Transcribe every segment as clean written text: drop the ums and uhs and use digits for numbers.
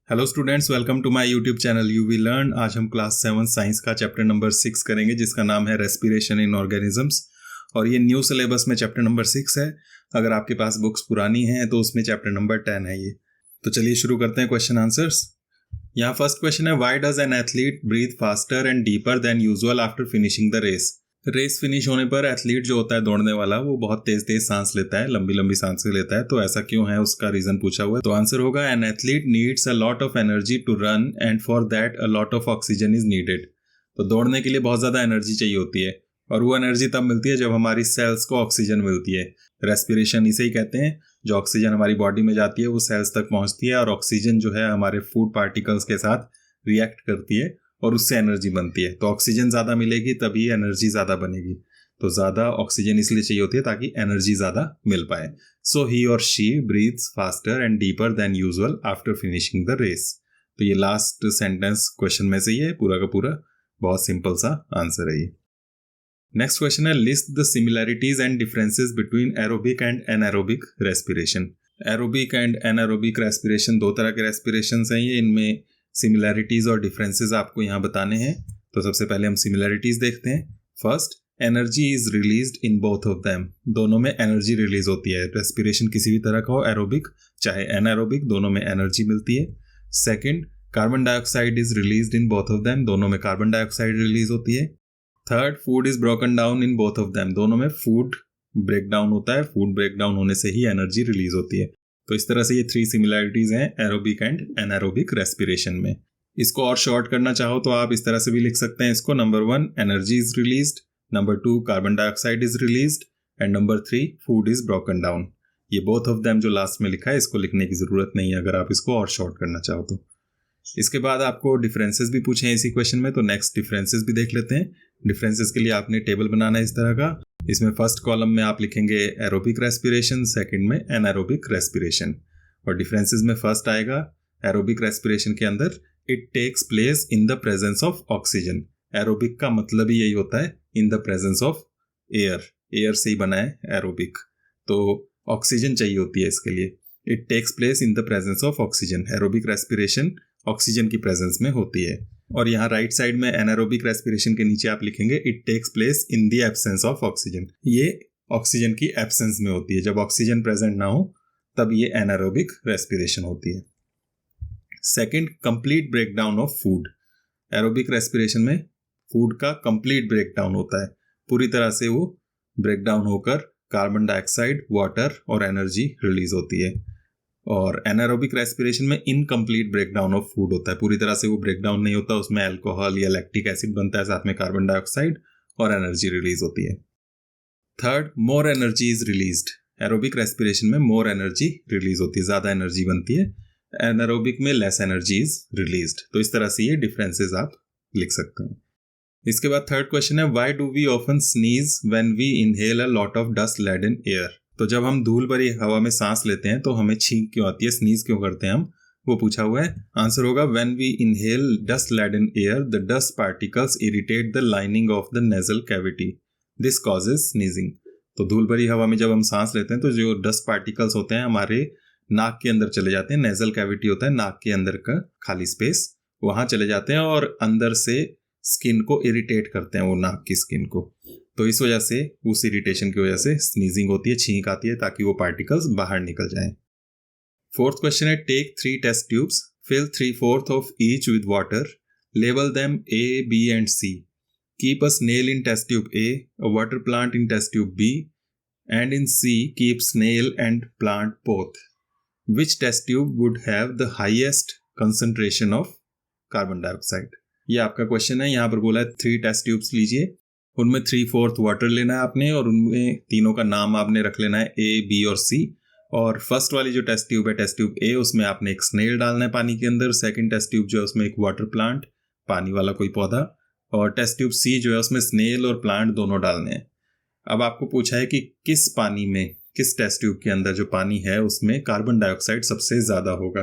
Hello students, welcome to my YouTube channel you we learn. आज हम class 7 science का chapter number 6 करेंगे जिसका नाम है रेस्पिरेशन इन ऑर्गेनिजम्स। और ये न्यू सिलेबस में चैप्टर नंबर 6 है। अगर आपके पास बुक्स पुरानी हैं तो उसमें चैप्टर नंबर 10 है ये। तो चलिए शुरू करते हैं क्वेश्चन आंसर्स। यहाँ फर्स्ट क्वेश्चन है, why does an athlete breathe faster and deeper than usual after finishing the race. Race finish होने पर एथलीट जो होता है दौड़ने वाला, वो बहुत तेज तेज सांस लेता है, लंबी लंबी सांसें लेता है। तो ऐसा क्यों है, उसका रीजन पूछा हुआ है। तो आंसर होगा, an athlete needs a lot of energy to run and for that a lot of oxygen is needed. तो दौड़ने के लिए बहुत ज्यादा एनर्जी चाहिए होती है, और वो एनर्जी तब मिलती है जब हमारी सेल्स को ऑक्सीजन मिलती है। रेस्पिरेशन इसे ही कहते हैं। जो ऑक्सीजन हमारी बॉडी में जाती है वो सेल्स तक पहुंचती है, और ऑक्सीजन जो है हमारे फूड पार्टिकल्स के साथ रिएक्ट करती है और उससे एनर्जी बनती है। तो ऑक्सीजन ज्यादा मिलेगी तभी एनर्जी ज्यादा बनेगी। तो ज्यादा ऑक्सीजन इसलिए चाहिए होती है ताकि एनर्जी ज्यादा मिल पाए। सो ही और she breathes faster and deeper than usual after finishing the race. तो ये लास्ट सेंटेंस क्वेश्चन में से ही है, पूरा का पूरा बहुत सिंपल सा आंसर है ये। नेक्स्ट क्वेश्चन है, list the similarities and differences between aerobic and anaerobic respiration. Aerobic and anaerobic respiration दो तरह के रेस्पिरेशन हैं ये। इनमें सिमिलैरिटीज और डिफरेंसेस आपको यहाँ बताने हैं। तो सबसे पहले हम सिमिलैरिटीज देखते हैं। First, energy is released in both of them. दोनों में एनर्जी रिलीज होती है। रेस्पिरेशन किसी भी तरह का हो, एरोबिक चाहे एनारोबिक, दोनों में एनर्जी मिलती है। Second, carbon dioxide is released in both of them. दोनों में कार्बन डाइऑक्साइड रिलीज होती है। Third, food is broken down in both of them. दोनों में फूड ब्रेक डाउन होता है। फूड ब्रेक डाउन होने से ही एनर्जी रिलीज होती है। तो इस तरह से ये 3 सिमिलैरिटीज हैं एरोबिक एंड एनारोबिक रेस्पिरेशन में। इसको और शॉर्ट करना चाहो तो आप इस तरह से भी लिख सकते हैं इसको। Number 1, energy is released. Number 2, carbon dioxide is released. And number 3, food is broken down. ये बोथ ऑफ देम जो लास्ट में लिखा है, इसको लिखने की जरूरत नहीं है अगर आप इसको और शॉर्ट करना चाहो तो। इसके बाद आपको डिफरेंसेस भी पूछे हैं इसी क्वेश्चन में, तो नेक्स्ट डिफरेंसेस भी देख लेते हैं। डिफरेंसेस के लिए आपने टेबल बनाना है इस तरह का। इसमें फर्स्ट कॉलम में आप लिखेंगे एरोबिक रेस्पिरेशन, सेकंड में एनारोबिक रेस्पिरेशन। और डिफरेंसेस में फर्स्ट आएगा एरोबिक रेस्पिरेशन के अंदर, it takes place in the presence of oxygen. Aerobic का मतलब ही यही होता है, in the presence of air. Air से ही बना है एरोबिक, तो ऑक्सीजन चाहिए होती है इसके लिए। It takes place in the presence of oxygen. Aerobic respiration oxygen की प्रेजेंस में होती है। और यहाँ राइट साइड में एनारोबिक रेस्पिरेशन के नीचे आप लिखेंगे, it takes place in the absence of oxygen. ये ऑक्सीजन की एब्सेंस में होती है। जब ऑक्सीजन प्रेजेंट ना हो तब ये एनारोबिक रेस्पिरेशन होती है। Second, complete breakdown of food. Aerobic respiration में फूड का कंप्लीट ब्रेकडाउन होता है। पूरी तरह से वो ब्रेकडाउन होकर कार्बन डाइऑक्साइड, वाटर और एनर्जी रिलीज होती है। और एनारोबिक रेस्पिरेशन में इनकम्प्लीट ब्रेकडाउन ऑफ फूड होता है। पूरी तरह से वो ब्रेकडाउन नहीं होता, उसमें अल्कोहल या लैक्टिक एसिड बनता है, साथ में कार्बन डाइऑक्साइड और एनर्जी रिलीज होती है। Third, more energy is released. Aerobic respiration में मोर एनर्जी रिलीज होती है, ज्यादा एनर्जी बनती है। एनारोबिक में लेस एनर्जी इज रिलीज्ड। तो इस तरह से ये डिफरेंसेस आप लिख सकते हैं। इसके बाद थर्ड क्वेश्चन है, why do we often sneeze when we inhale a lot of dust laden air. तो जब हम धूल भरी हवा में सांस लेते हैं तो हमें छींक क्यों आती है, स्नीज क्यों करते हैं हम, वो पूछा हुआ है। आंसर होगा, when we inhale dust laden air the dust particles irritate the lining of the nasal cavity, this causes sneezing. तो धूल भरी हवा में जब हम सांस लेते हैं तो जो डस्ट पार्टिकल्स होते हैं हमारे नाक के अंदर चले जाते हैं। नेजल कैविटी होता है नाक के अंदर का खाली स्पेस, वहां चले जाते हैं और अंदर से स्किन को इरिटेट करते हैं, वो नाक की स्किन को। तो इस वजह से, उस इरिटेशन की वजह से स्नीजिंग होती है, छींक आती है, ताकि वो पार्टिकल्स बाहर निकल जाएं। फोर्थ क्वेश्चन है, take 3 test tubes, fill 3/4 of each with water, label them A, B and C. Keep a snail in test tube A, a water plant in test tube B, and in C keep snail and plant both. Which test tube would have the highest concentration of carbon dioxide? ये आपका question है। यहाँ पर बोला है 3 test tubes लीजिए, उनमें 3/4 water लेना है आपने, और उनमें तीनों का नाम आपने रख लेना है A, B और C। और फर्स्ट वाली जो टेस्ट ट्यूब है, टेस्ट ट्यूब A, उसमें आपने एक स्नेल डालना है पानी के अंदर। सेकंड टेस्ट ट्यूब जो है उसमें एक वाटर प्लांट, पानी वाला कोई पौधा। और टेस्ट ट्यूब C जो है उसमें स्नेल और प्लांट दोनों डालने हैं। अब आपको पूछा है कि किस पानी में, किस टेस्ट ट्यूब के अंदर जो पानी है उसमें कार्बन डाइऑक्साइड सबसे ज्यादा होगा।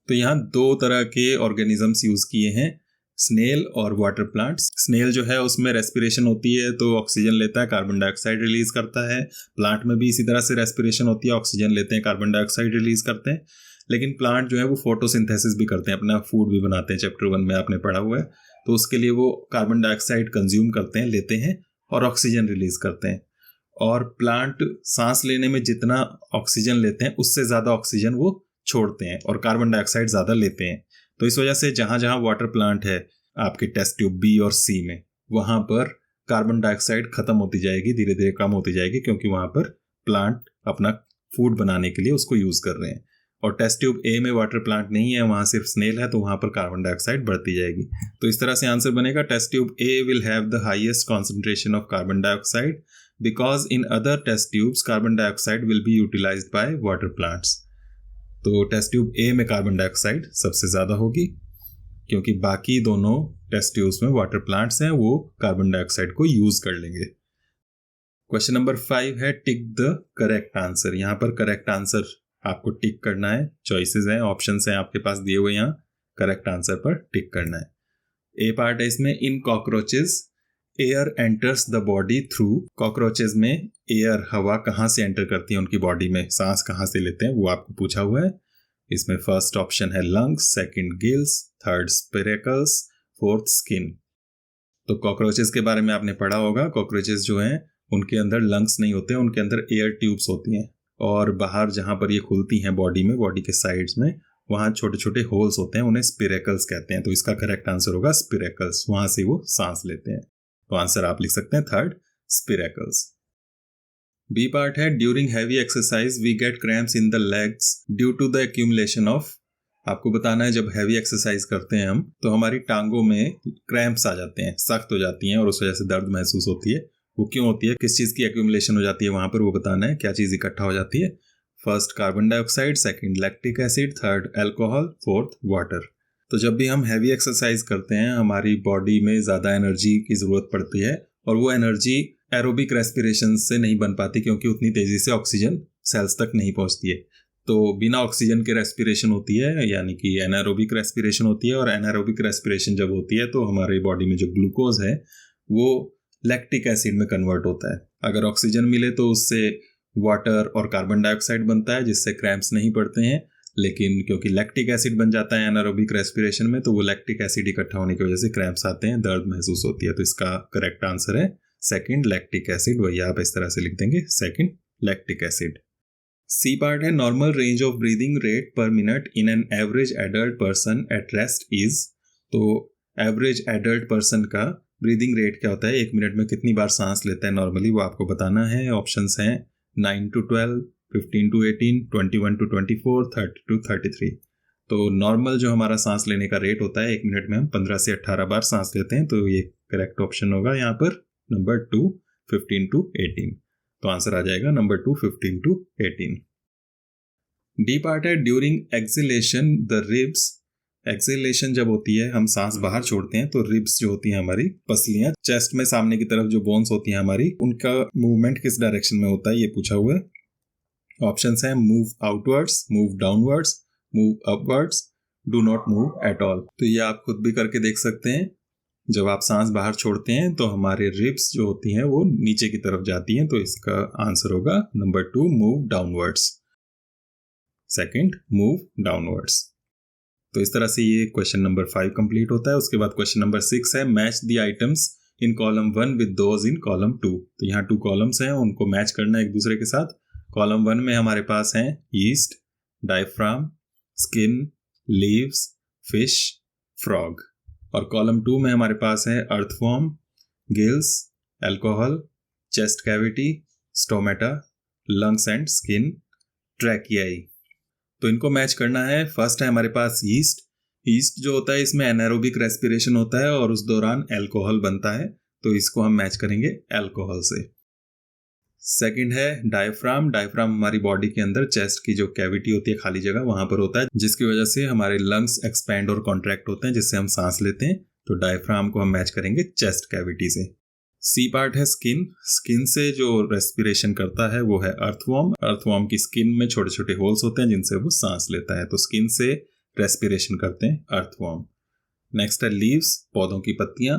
तो यहाँ 2 तरह के ऑर्गेनिजम्स यूज किए हैं, स्नेल और वाटर प्लांट्स। स्नेल जो है उसमें रेस्पिरेशन होती है, तो ऑक्सीजन लेता है, कार्बन डाइऑक्साइड रिलीज करता है। प्लांट में भी इसी तरह से रेस्पिरेशन होती है, ऑक्सीजन लेते हैं, कार्बन डाइऑक्साइड रिलीज करते हैं। लेकिन प्लांट जो है वो फोटोसिंथेसिस भी करते हैं, अपना फूड भी बनाते हैं, चैप्टर 1 में आपने पढ़ा हुआ है। तो उसके लिए वो कार्बन डाइऑक्साइड कंज्यूम करते हैं, लेते हैं और ऑक्सीजन रिलीज करते हैं। और प्लांट सांस लेने में जितना ऑक्सीजन लेते हैं उससे ज़्यादा ऑक्सीजन वो छोड़ते हैं और कार्बन डाइऑक्साइड ज़्यादा लेते हैं। तो इस वजह से जहाँ जहाँ वाटर प्लांट है आपके टेस्ट ट्यूब बी और सी में, वहाँ पर कार्बन डाइऑक्साइड खत्म होती जाएगी, धीरे धीरे कम होती जाएगी, क्योंकि वहाँ पर प्लांट अपना फूड बनाने के लिए उसको यूज़ कर रहे हैं। और टेस्ट ट्यूब ए में वाटर प्लांट नहीं है, वहाँ सिर्फ स्नेल है, तो वहाँ पर कार्बन डाइऑक्साइड बढ़ती जाएगी। तो इस तरह से आंसर बनेगा test tube A will have the highest concentration of carbon dioxide because in other test tubes carbon dioxide will be utilised by water plants. तो टेस्ट ट्यूब ए में कार्बन डाइऑक्साइड सबसे ज़्यादा होगी, क्योंकि बाकी दोनों टेस्ट ट्यूब्स में water plants हैं, वो कार्बन डाइऑक्साइड को यूज़ कर लेंगे। क्वेश्चन नंबर 5 है टिक द करेक्ट आंसर। यहाँ पर करेक्ट आंसर आपको टिक करना है, चॉइसेस हैं, ऑप्शंस हैं आपके पास दिए हुए, यहाँ करेक्ट आंसर पर टिक करना है। ए पार्ट है इसमें, in cockroaches air enters the body through. Cockroaches में एयर, हवा कहाँ से एंटर करती है उनकी बॉडी में, सांस कहाँ से लेते हैं, वो आपको पूछा हुआ है। इसमें फर्स्ट ऑप्शन है lungs, second gills, third spiracles, fourth skin. तो कॉकरोचेस के बारे में आपने पढ़ा होगा, कॉकरोचेस जो हैं उनके अंदर लंग्स नहीं होते हैं, उनके अंदर एयर ट्यूब्स होती हैं, और बाहर जहाँ पर ये खुलती हैं बॉडी में, बॉडी के साइड्स में, वहाँ छोटे छोटे होल्स होते हैं, उन्हें स्पिरेकल्स कहते हैं। तो इसका करेक्ट आंसर होगा स्पिरेकल्स, वहाँ से वो सांस लेते हैं। तो आंसर आप लिख सकते हैं थर्ड, स्पिरेकल्स। बी पार्ट है during heavy exercise we get cramps in the legs due to the accumulation of. आपको बताना है जब हैवी एक्सरसाइज करते हैं हम, तो हमारी टांगों में क्रैम्प्स आ जाते हैं, सख्त हो जाती हैं, और उस वजह से दर्द महसूस होती है। वो क्यों होती है, किस चीज़ की एक्यूमुलेशन हो जाती है वहाँ पर, वो बताना है, क्या चीज़ इकट्ठा हो जाती है। First carbon dioxide, second lactic acid, third alcohol, fourth water. तो जब भी हम हैवी एक्सरसाइज करते हैं हमारी बॉडी में ज़्यादा एनर्जी की ज़रूरत पड़ती है, और वो एनर्जी एरोबिक रेस्पिरेशन से नहीं बन पाती, क्योंकि उतनी तेज़ी से ऑक्सीजन सेल्स तक नहीं पहुँचती है। तो बिना ऑक्सीजन के रेस्पिरेशन होती है, यानी कि एनारोबिक रेस्पिरेशन होती है, और एनारोबिक रेस्पिरेशन जब होती है तो हमारी बॉडी में जो ग्लूकोज है वो लैक्टिक एसिड में कन्वर्ट होता है। अगर ऑक्सीजन मिले तो उससे वाटर और कार्बन डाइऑक्साइड बनता है, जिससे क्रैम्प्स नहीं पड़ते हैं। लेकिन क्योंकि लैक्टिक एसिड बन जाता है एनारोबिक रेस्पिरेशन में, तो वो लैक्टिक एसिड इकट्ठा होने की वजह से क्रैम्प्स आते हैं, दर्द महसूस होती है। तो इसका करेक्ट आंसर है सेकंड, लैक्टिक एसिड। वही आप इस तरह से लिख देंगे, second lactic acid. C part है normal range of breathing rate per minute in an average adult person at rest is. तो एवरेज एडल्ट पर्सन का ब्रीदिंग रेट क्या होता है, एक मिनट में कितनी बार सांस लेता है नॉर्मली, वो आपको बताना है। ऑप्शंस हैं 9 to 12, 15 to 18, 21 to 24, 30 to 33। तो नॉर्मल जो हमारा सांस लेने का रेट होता है, एक मिनट में हम 15 से 18 बार सांस लेते हैं। तो ये करेक्ट ऑप्शन होगा यहाँ पर नंबर 2, 15 to 18। तो आंसर आ जाएगा नंबर 2, 15 to 18। डी पार्ट है during exhalation the ribs. Exhalation जब होती है, हम सांस बाहर छोड़ते हैं, तो रिब्स जो होती हैं हमारी पसलियां, चेस्ट में सामने की तरफ जो बोन्स होती हैं हमारी, उनका मूवमेंट किस डायरेक्शन में होता है, ये पूछा हुआ है। ऑप्शंस हैं move outwards, move downwards, move upwards, do not move at all. तो ये आप खुद भी करके देख सकते हैं। जब आप सांस बाहर छोड़ते हैं तो हमारे रिब्स जो होती हैं वो नीचे की तरफ जाती हैं। तो इसका आंसर होगा number 2, move downwards, second move downwards. तो इस तरह से ये क्वेश्चन नंबर 5 कंप्लीट होता है। उसके बाद क्वेश्चन नंबर 6 है match the items in column 1 with those in column 2। तो यहाँ 2 कॉलम्स हैं, उनको मैच करना है एक दूसरे के साथ। कॉलम 1 में हमारे पास हैं yeast, diaphragm, skin, leaves, fish, frog. और कॉलम 2 में हमारे पास है earthworm, gills, alcohol, chest cavity, stomata, lungs and skin, tracheae. तो इनको मैच करना है। फर्स्ट है हमारे पास ईस्ट। ईस्ट जो होता है इसमें एनारोबिक रेस्पिरेशन होता है और उस दौरान अल्कोहल बनता है, तो इसको हम मैच करेंगे अल्कोहल से। सेकंड है डायफ्राम। डायफ्राम हमारी बॉडी के अंदर चेस्ट की जो कैविटी होती है, खाली जगह, वहां पर होता है, जिसकी वजह से हमारे लंग्स एक्सपैंड और कॉन्ट्रैक्ट होते हैं, जिससे हम सांस लेते हैं। तो डायफ्राम को हम मैच करेंगे चेस्ट कैविटी से। सी पार्ट है स्किन। स्किन से जो रेस्पिरेशन करता है वो है अर्थवॉर्म। अर्थवॉर्म की स्किन में छोटे छोटे होल्स होते हैं जिनसे वो सांस लेता है, तो स्किन से रेस्पिरेशन करते हैं अर्थवॉर्म। नेक्स्ट है लीव्स, पौधों की पत्तियां,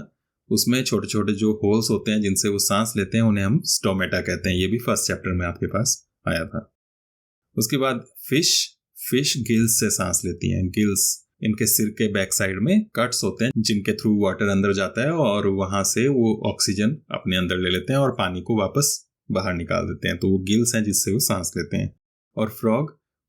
उसमें छोटे छोटे जो होल्स होते हैं जिनसे वो सांस लेते हैं, उन्हें हम स्टोमेटा कहते हैं। ये भी फर्स्ट चैप्टर में आपके पास आया था। उसके बाद फिश। फिश गिल्स से सांस लेती हैं। गिल्स इनके सिर के बैक साइड में कट्स होते हैं जिनके थ्रू वाटर अंदर जाता है और वहां से वो ऑक्सीजन अपने अंदर ले लेते हैं और पानी को वापस बाहर निकाल देते हैं। तो वो गिल्स हैं जिससे वो सांस लेते हैं। और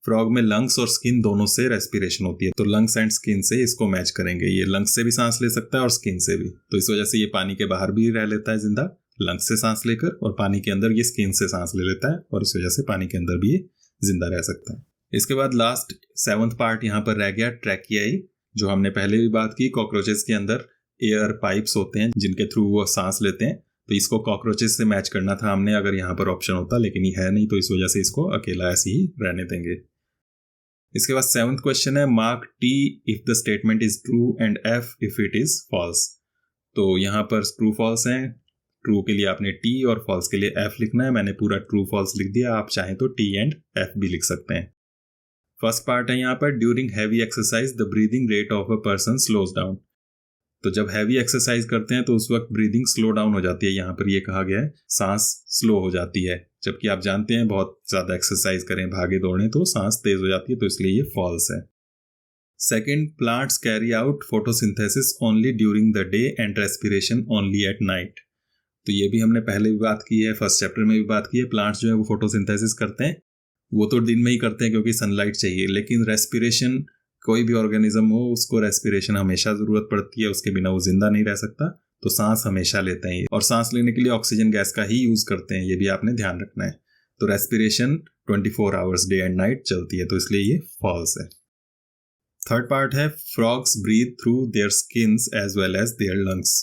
फ्रॉग में लंग्स और स्किन दोनों से रेस्पिरेशन होती है। तो लंग्स एंड स्किन से इसको मैच करेंगे। ये लंग्स से भी सांस ले सकता है और स्किन से भी। तो इस वजह से ये पानी के बाहर भी रह लेता है जिंदा, लंग्स से सांस लेकर, और पानी के अंदर ये स्किन से सांस ले लेता है और इस वजह से पानी के अंदर भी ये जिंदा रह सकता है। इसके बाद लास्ट 7th पार्ट यहाँ पर रह गया ट्रैकियाई, जो हमने पहले भी बात की। कॉकरोचेस के अंदर एयर पाइप्स होते हैं जिनके थ्रू वो सांस लेते हैं। तो इसको कॉकरोचेस से मैच करना था हमने अगर यहाँ पर ऑप्शन होता, लेकिन ये है नहीं, तो इस वजह से इसको अकेला ऐसे ही रहने देंगे। इसके बाद 7th क्वेश्चन है mark T if the statement is true and F if it is false. तो यहाँ पर ट्रू फॉल्स हैं। ट्रू के लिए आपने टी और फॉल्स के लिए एफ लिखना है। मैंने पूरा ट्रू फॉल्स लिख दिया, आप चाहें तो टी एंड एफ भी लिख सकते हैं। फर्स्ट पार्ट है यहाँ पर during heavy exercise the breathing rate of a person slows down. तो जब हैवी एक्सरसाइज करते हैं तो उस वक्त ब्रीदिंग स्लो डाउन हो जाती है। यहाँ पर ये कहा गया है सांस स्लो हो जाती है, जबकि आप जानते हैं बहुत ज्यादा एक्सरसाइज करें, भागे दौड़ें तो सांस तेज हो जाती है, तो इसलिए ये फॉल्स है। Second, plants carry out photosynthesis only during the day and respiration only at night. तो ये भी हमने पहले भी बात की है, फर्स्ट चैप्टर में भी बात की है। प्लांट्स जो है वो फोटोसिंथेसिस करते हैं, वो तो दिन में ही करते हैं क्योंकि सनलाइट चाहिए, लेकिन रेस्पिरेशन कोई भी ऑर्गेनिज्म हो उसको रेस्पिरेशन हमेशा जरूरत पड़ती है, उसके बिना वो जिंदा नहीं रह सकता। तो सांस हमेशा लेते हैं और सांस लेने के लिए ऑक्सीजन गैस का ही यूज करते हैं, ये भी आपने ध्यान रखना है। तो respiration 24 hours day and night चलती है, तो इसलिए ये फॉल्स है। थर्ड पार्ट है frogs breathe through their skins as well as their lungs.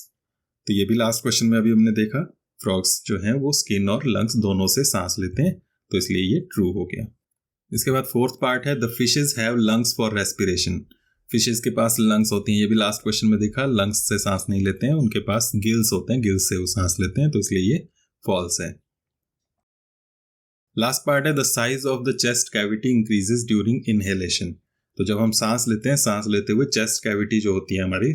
तो ये भी लास्ट क्वेश्चन में अभी हमने देखा, फ्रॉग्स जो हैं वो स्किन और लंग्स दोनों से सांस लेते हैं, तो इसलिए ये ट्रू हो गया। इसके बाद फोर्थ पार्ट है the fishes have lungs for respiration. Fishes के पास लंग्स होती हैं, ये भी लास्ट क्वेश्चन में देखा, लंग्स से सांस नहीं लेते हैं, उनके पास गिल्स होते हैं, गिल्स से वो सांस लेते हैं, तो इसलिए ये फॉल्स है। लास्ट पार्ट है the size of the chest cavity increases during inhalation. तो जब हम सांस लेते हैं, सांस लेते हुए चेस्ट कैविटी जो होती है हमारी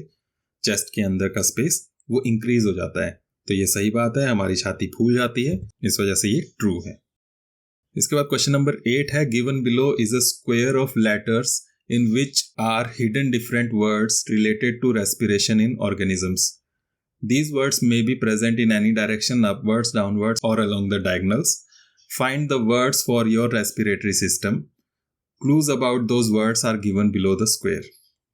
चेस्ट के अंदर का स्पेस, वो इंक्रीज हो जाता है। तो ये सही बात है, हमारी छाती फूल जाती है, इस वजह से ये ट्रू है। इसके बाद क्वेश्चन नंबर 8 है given below is a square of letters in which are hidden different words related to respiration in organisms. These words may be present in any direction, upwards, downwards, or along the diagonals. Find the words for your respiratory system. Clues about those words are given below the square.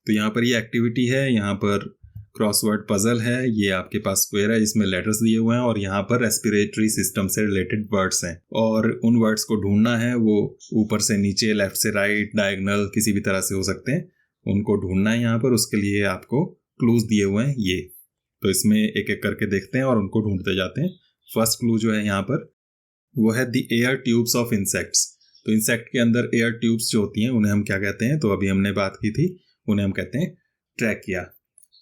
तो यहाँ पर ये activity है, यहाँ पर crossword puzzle है, ये आपके पास स्क्वायर है, इसमें लेटर्स दिए हुए हैं और यहाँ पर रेस्पिरेटरी सिस्टम से रिलेटेड वर्ड्स हैं और उन वर्ड्स को ढूंढना है। वो ऊपर से नीचे, लेफ्ट से राइट, डायगोनल, किसी भी तरह से हो सकते हैं, उनको ढूंढना है यहाँ पर। उसके लिए आपको क्लूज दिए हुए हैं ये, तो इसमें एक एक करके देखते हैं और उनको ढूंढते जाते हैं। फर्स्ट क्लू जो है यहाँ पर वो है the air tubes of insects. तो इंसेक्ट के अंदर एयर ट्यूब्स जो होती हैं उन्हें हम क्या कहते हैं, तो अभी हमने बात की थी, उन्हें हम कहते हैं ट्रैकिया।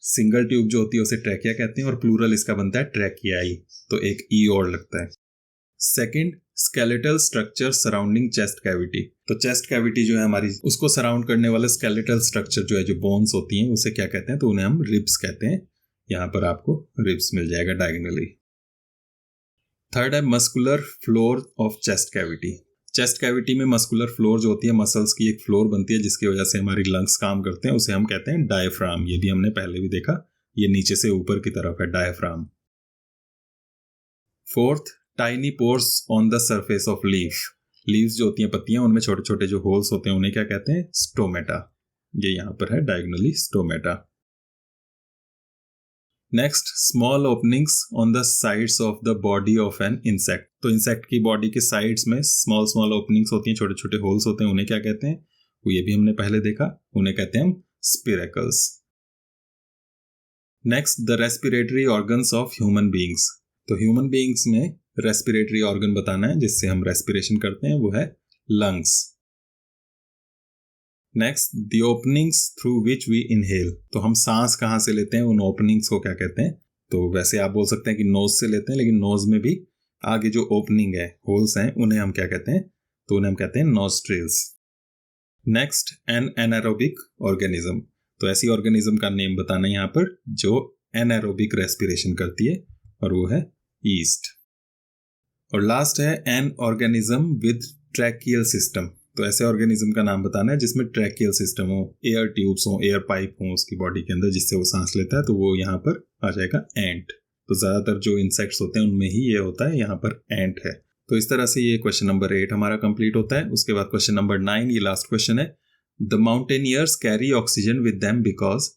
सिंगल ट्यूब जो होती है उसे ट्रैकिया कहते हैं और प्लूरल इसका बनता है ट्रैकियाई, तो एक ई और लगता है। Second, skeletal structure surrounding chest cavity. तो चेस्ट कैविटी जो है हमारी, उसको सराउंड करने वाला स्केलेटल स्ट्रक्चर जो है, जो बोन्स होती हैं, उसे क्या कहते हैं, तो उन्हें हम रिब्स कहते हैं। यहाँ पर आपको रिब्स मिल जाएगा डायगोनली। थर्ड है muscular floor of chest cavity. Chest cavity में मस्कुलर फ्लोर जो होती है, मसल्स की एक फ्लोर बनती है जिसकी वजह से हमारी लंग्स काम करते हैं, उसे हम कहते हैं डायफ्राम। ये भी हमने पहले भी देखा, ये नीचे से ऊपर की तरफ है diaphragm. Fourth, tiny pores on the surface of leaf. Leaves जो होती हैं, पत्तियां, उनमें छोटे छोटे जो होल्स होते हैं उन्हें क्या कहते हैं, स्टोमेटा। ये यहाँ पर है diagonally stomata. Next, small openings on the sides of the body of an insect. तो इंसेक्ट की बॉडी के साइड्स में स्मॉल स्मॉल ओपनिंग्स होती हैं, छोटे छोटे होल्स होते हैं, उन्हें क्या कहते हैं, वो ये भी हमने पहले देखा, उन्हें कहते हैं हम spiracles. Next, the respiratory organs of human beings. तो ह्यूमन बीइंग्स में रेस्पिरेटरी ऑर्गन बताना है जिससे हम रेस्पिरेशन करते हैं, वो है lungs. Next, the openings through which we inhale. तो हम सांस कहाँ से लेते हैं, उन ओपनिंग्स को क्या कहते हैं, तो वैसे आप बोल सकते हैं कि नोज से लेते हैं, लेकिन नोज में भी आगे जो ओपनिंग है, होल्स हैं, उन्हें हम क्या कहते हैं, तो उन्हें हम कहते हैं nostrils. Next, an anaerobic organism. तो ऐसी ऑर्गेनिज्म का नेम बताना है यहाँ पर जो एनारोबिक रेस्पिरेशन करती है, और वो है ईस्ट। और लास्ट है an organism with tracheal system. तो ऐसे ऑर्गेनिज्म का नाम बताना है जिसमें ट्रैकियल सिस्टम हो, एयर ट्यूब्स हो, एयर पाइप हो उसकी बॉडी के अंदर जिससे वो सांस लेता है, तो वो यहाँ पर आ जाएगा एंट। तो ज़्यादातर जो इंसेक्ट्स होते हैं उनमें ही ये होता है, यहाँ पर एंट है। तो इस तरह से ये क्वेश्चन नंबर 8 हमारा कंप्लीट होता है। उसके बाद क्वेश्चन नंबर 9, ये लास्ट क्वेश्चन है। The mountaineers carry oxygen with them because,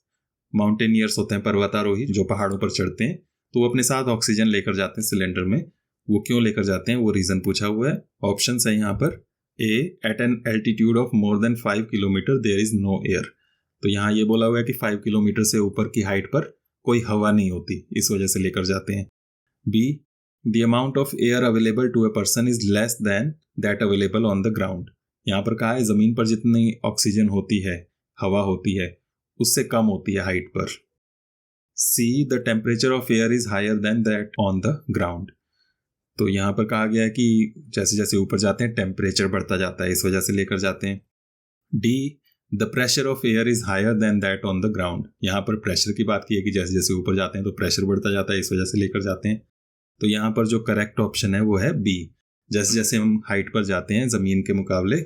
mountaineers होते हैं पर्वतारोही जो पहाड़ों पर चढ़ते हैं, तो वो अपने साथ ऑक्सीजन लेकर जाते हैं सिलेंडर में। वो क्यों लेकर जाते हैं, वो रीज़न पूछा हुआ है। ऑप्शन है यहाँ पर A, at an altitude of more than 5 kilometre there is no air. तो यहाँ ये बोला हुआ है कि 5 किलोमीटर से ऊपर की हाइट पर कोई हवा नहीं होती, इस वजह से लेकर जाते हैं। B, the amount of air available to a person is less than that available on the ground. यहाँ पर कहा है ज़मीन पर जितनी ऑक्सीजन होती है, हवा होती है, उससे कम होती है हाइट पर। C, the temperature of air is higher than that on the ground. तो यहाँ पर कहा गया है कि जैसे जैसे ऊपर जाते हैं टेम्परेचर बढ़ता जाता है, इस वजह से लेकर जाते हैं। D, the pressure of air is higher than that on the ground. यहाँ पर प्रेशर की बात की है कि जैसे जैसे ऊपर जाते हैं तो प्रेशर बढ़ता जाता है, इस वजह से लेकर जाते हैं। तो यहाँ पर जो करेक्ट ऑप्शन है वो है बी। जैसे जैसे हम हाइट पर जाते हैं ज़मीन के मुकाबले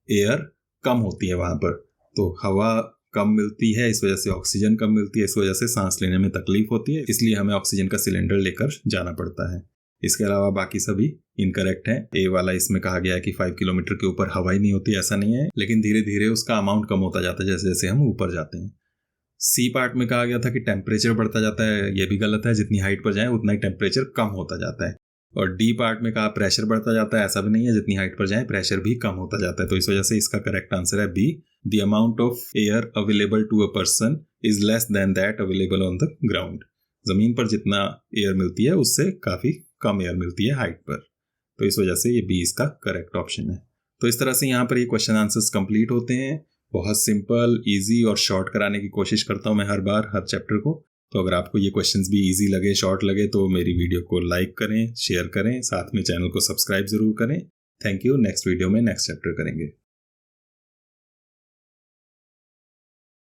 एयर कम होती है वहाँ पर, तो हवा कम मिलती है, इस वजह से ऑक्सीजन कम मिलती है, इस वजह से सांस लेने में तकलीफ होती है, इसलिए हमें ऑक्सीजन का सिलेंडर लेकर जाना पड़ता है। इसके अलावा बाकी सभी इनकरेक्ट है। ए वाला इसमें कहा गया है कि 5 किलोमीटर के ऊपर हवा ही नहीं होती, ऐसा नहीं है, लेकिन धीरे धीरे उसका अमाउंट कम होता जाता है जैसे जैसे हम ऊपर जाते हैं। सी पार्ट में कहा गया था कि टेम्परेचर बढ़ता जाता है, ये भी गलत है, जितनी हाइट पर जाए उतना ही टेम्परेचर कम होता जाता है। और डी पार्ट में कहा प्रेशर बढ़ता जाता है, ऐसा भी नहीं है, जितनी हाइट पर जाए प्रेशर भी कम होता जाता है। तो इस वजह से इसका करेक्ट आंसर है B, the amount of air available to a person is less than that available on the ground. जमीन पर जितना एयर मिलती है उससे काफ़ी कम एयर मिलती है हाइट पर, तो इस वजह से ये बी इसका करेक्ट ऑप्शन है। तो इस तरह से यहाँ पर ये क्वेश्चन आंसर्स कंप्लीट होते हैं। बहुत सिंपल, इजी और शॉर्ट कराने की कोशिश करता हूँ मैं हर बार हर चैप्टर को। तो अगर आपको ये क्वेश्चंस भी इजी लगे, शॉर्ट लगे, तो मेरी वीडियो को लाइक करें, शेयर करें, साथ में चैनल को सब्सक्राइब जरूर करें। Thank you. नेक्स्ट वीडियो में नेक्स्ट चैप्टर करेंगे।